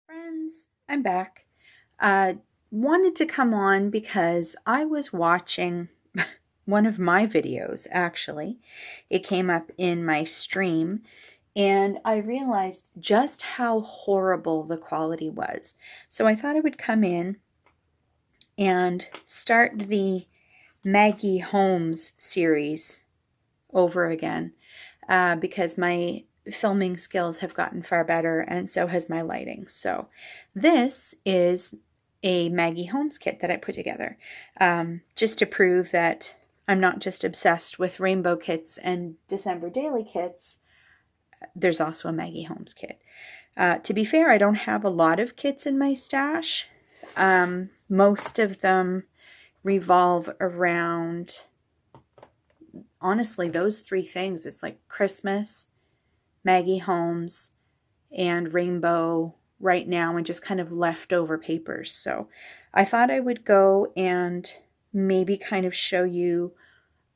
Friends, I'm back. Uh, Wanted to come on because I was watching one of my videos, actually. It came up in my stream, and I realized just how horrible the quality was. So I thought I would come in and start the Maggie Holmes series over again because my filming skills have gotten far better, and so has my lighting. So this is a Maggie Holmes kit that I put together just to prove that I'm not just obsessed with rainbow kits and December daily kits. There's also a Maggie Holmes kit. To be fair, I don't have a lot of kits in my stash. Most of them revolve around, honestly, those three things. It's like Christmas, Maggie Holmes, and rainbow right now, and just kind of leftover papers. So I thought I would go and maybe kind of show you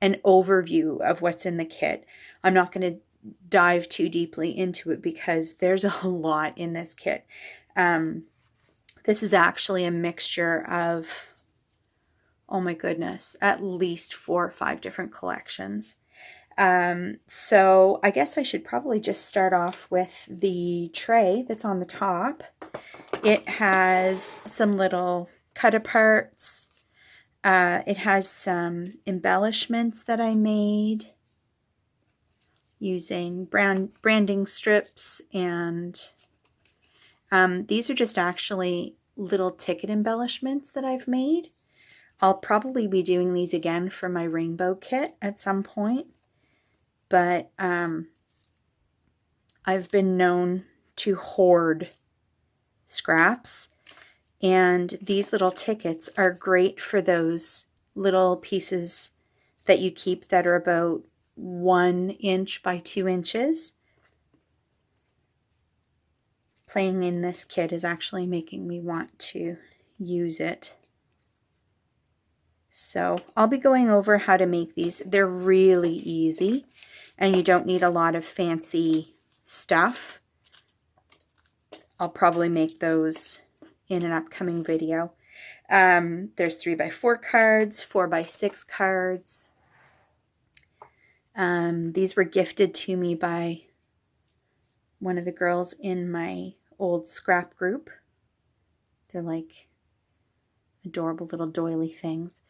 an overview of what's in the kit. I'm not going to dive too deeply into it because there's a lot in this kit. This is actually a mixture of, oh my goodness, at least 4 or 5 different collections. So I guess I should probably just start off with the tray that's on the top. It has some little cut aparts. It has some embellishments that I made using branding strips, and these are just actually little ticket embellishments that I've made. I'll probably be doing these again for my rainbow kit at some point. But I've been known to hoard scraps, and these little tickets are great for those little pieces that you keep that are about 1 inch by 2 inches. Playing in this kit is actually making me want to use it. So I'll be going over how to make these. They're really easy, and you don't need a lot of fancy stuff. I'll probably make those in an upcoming video. There's 3x4 cards, 4x6 cards. These were gifted to me by one of the girls in my old scrap group. They're like adorable little doily things.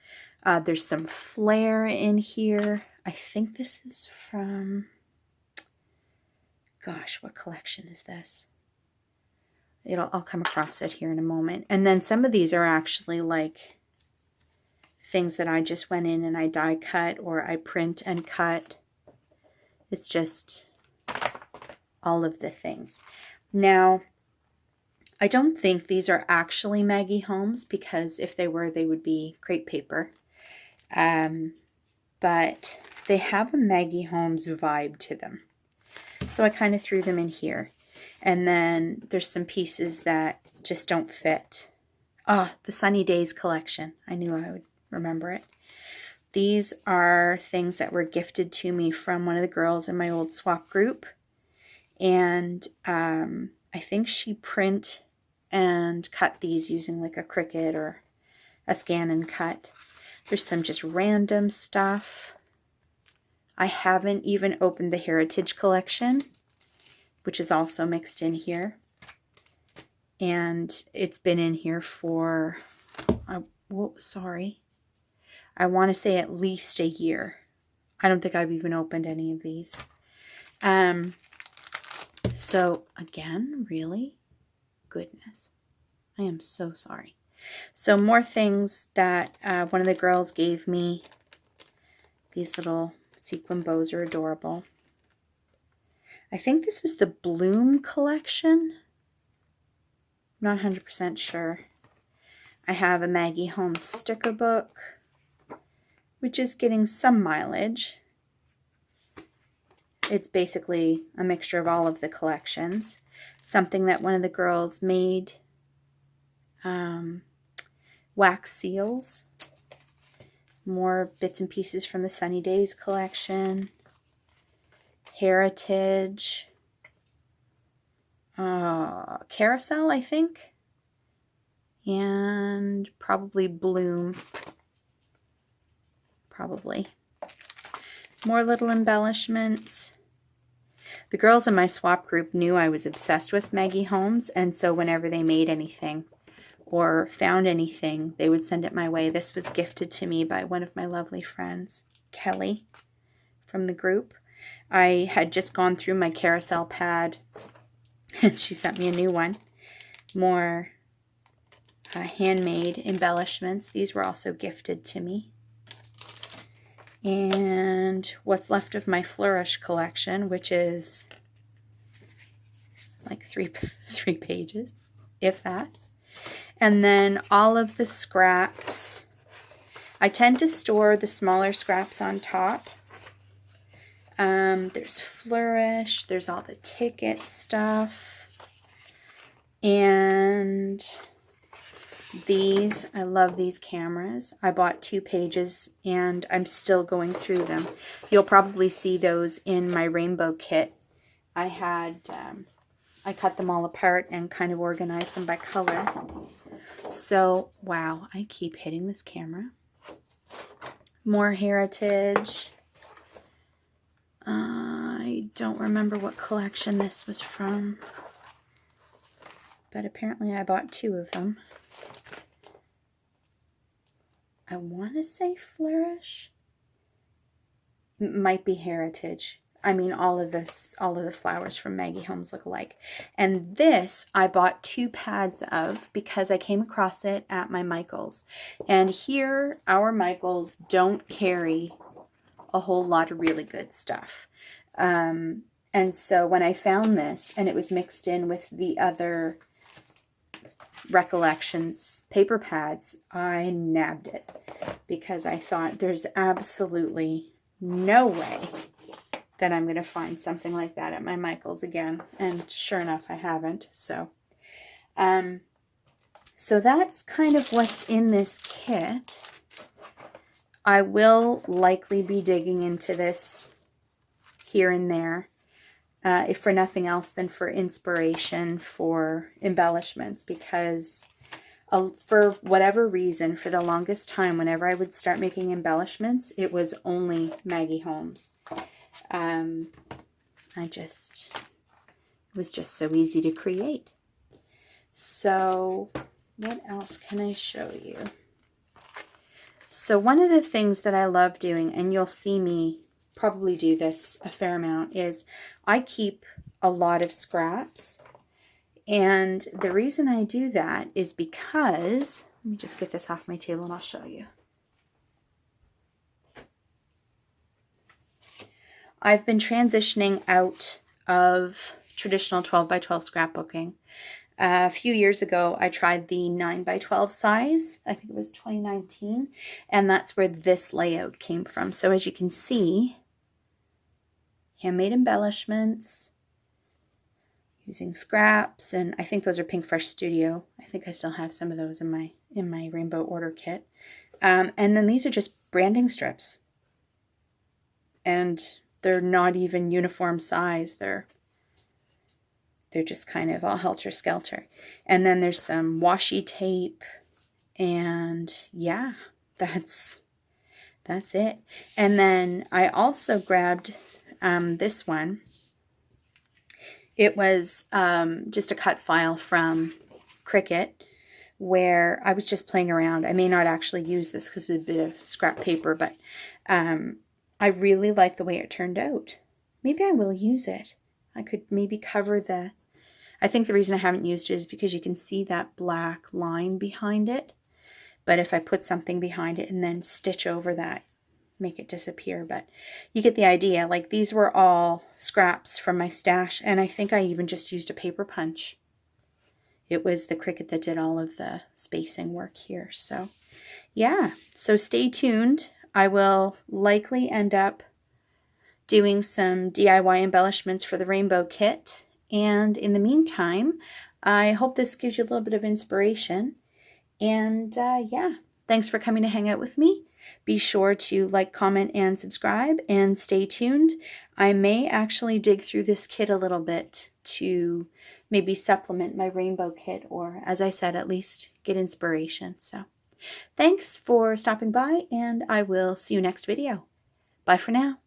There's some flair in here. I think this is from, gosh, what collection is this? I'll come across it here in a moment. And then some of these are actually like things that I just went in and I die cut, or I print and cut. It's just all of the things. Now, I don't think these are actually Maggie Holmes, because if they were, they would be crepe paper. But they have a Maggie Holmes vibe to them. So I kind of threw them in here. And then there's some pieces that just don't fit. Ah, the Sunny Days collection. I knew I would remember it. These are things that were gifted to me from one of the girls in my old swap group. And I think she print and cut these using like a Cricut or a scan and cut. There's some just random stuff. I haven't even opened the Heritage collection, which is also mixed in here. And it's been in here for, I want to say at least a year. I don't think I've even opened any of these. So again, really? Goodness. I am so sorry. So more things that one of the girls gave me. These little sequin bows are adorable. I think this was the Bloom collection. I'm not 100% sure. I have a Maggie Holmes sticker book, which is getting some mileage. It's basically a mixture of all of the collections. Something that one of the girls made. Wax seals. More bits and pieces from the Sunny Days collection. Heritage. Carousel, I think. And probably Bloom. Probably. More little embellishments. The girls in my swap group knew I was obsessed with Maggie Holmes, and so whenever they made anything or found anything, they would send it my way. This was gifted to me by one of my lovely friends, Kelly, from the group. I had just gone through my carousel pad, and she sent me a new one. More handmade embellishments. These were also gifted to me. And what's left of my Flourish collection, which is like three pages, if that. And then all of the scraps. I tend to store the smaller scraps on top. There's Flourish, there's all the ticket stuff. And these, I love these cameras. I bought 2 pages and I'm still going through them. You'll probably see those in my rainbow kit. I cut them all apart and kind of organized them by color. So, wow, I keep hitting this camera. More Heritage. I don't remember what collection this was from, but apparently I bought 2 of them. I want to say Flourish. It might be Heritage. I mean, all of the flowers from Maggie Holmes look alike. And this I bought 2 pads of because I came across it at my Michaels. And here, our Michaels don't carry a whole lot of really good stuff. And so when I found this, and it was mixed in with the other Recollections paper pads, I nabbed it because I thought there's absolutely no way that I'm going to find something like that at my Michaels again. And sure enough, I haven't. So that's kind of what's in this kit. I will likely be digging into this here and there, if for nothing else than for inspiration for embellishments, because for whatever reason, for the longest time, whenever I would start making embellishments, it was only Maggie Holmes. It was just so easy to create. So what else can I show you? So one of the things that I love doing, and you'll see me probably do this a fair amount, is I keep a lot of scraps. And the reason I do that is because, let me just get this off my table and I'll show you. I've been transitioning out of traditional 12 by 12 scrapbooking. A few years ago, I tried the 9 by 12 size. I think it was 2019. And that's where this layout came from. So as you can see, handmade embellishments, using scraps, and I think those are Pink Fresh Studio. I think I still have some of those in my rainbow order kit. And then these are just branding strips. And they're not even uniform size. They're just kind of all helter-skelter. And then there's some washi tape. And yeah, that's it. And then I also grabbed this one. It was just a cut file from Cricut where I was just playing around. I may not actually use this because it's a bit of scrap paper, but I really like the way it turned out. Maybe I will use it. I could maybe cover the... I think the reason I haven't used it is because you can see that black line behind it. But if I put something behind it and then stitch over that, make it disappear. But you get the idea. Like, these were all scraps from my stash, and I think I even just used a paper punch. It was the Cricut that did all of the spacing work here. So yeah, so stay tuned. I will likely end up doing some DIY embellishments for the rainbow kit. And in the meantime, I hope this gives you a little bit of inspiration. And yeah, thanks for coming to hang out with me. Be sure to like, comment, and subscribe, and stay tuned. I may actually dig through this kit a little bit to maybe supplement my rainbow kit, or as I said, at least get inspiration. So thanks for stopping by, and I will see you next video. Bye for now.